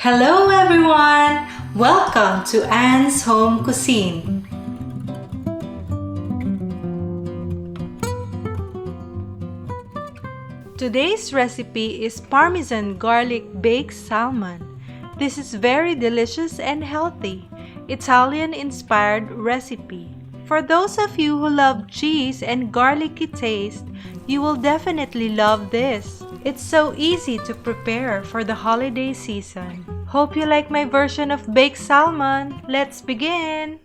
Hello everyone! Welcome to Anne's Home Cuisine. Today's recipe is Parmesan garlic baked salmon. This is very delicious and healthy, Italian-inspired recipe. For those of you who love cheese and garlicky taste, you will definitely love this. It's so easy to prepare for the holiday season. Hope you like my version of baked salmon. Let's begin!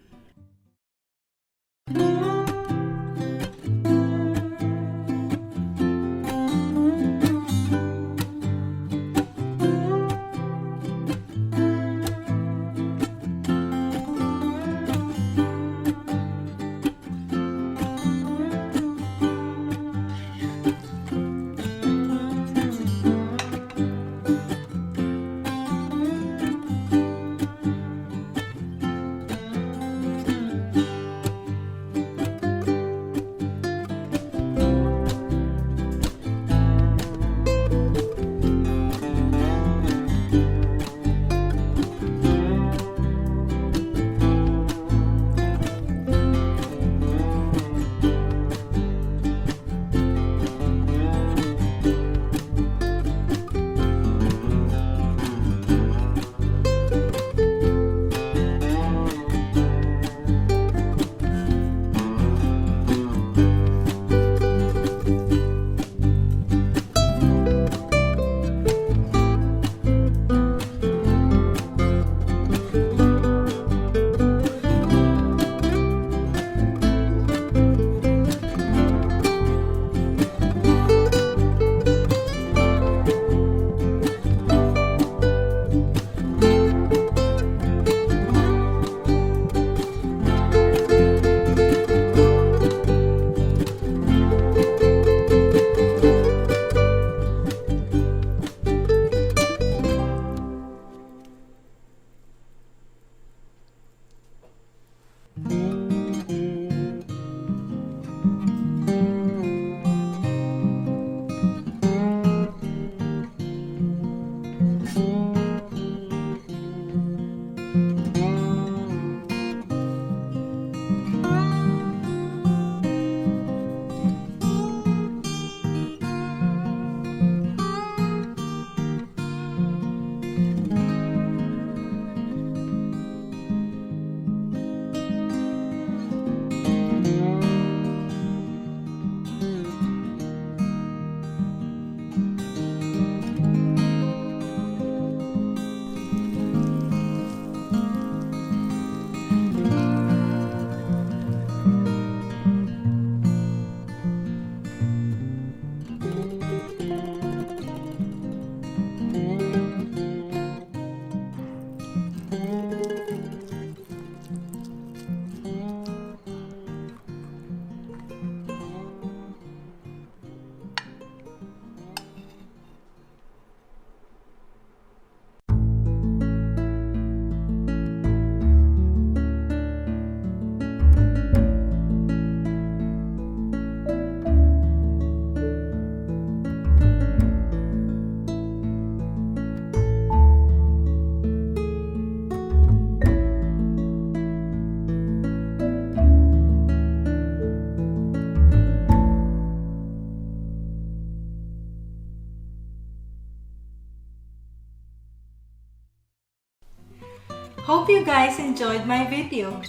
Hope you guys enjoyed my video.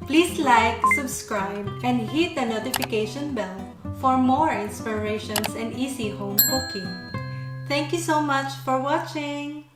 Please like, subscribe, and hit the notification bell for more inspirations and easy home cooking. Thank you so much for watching.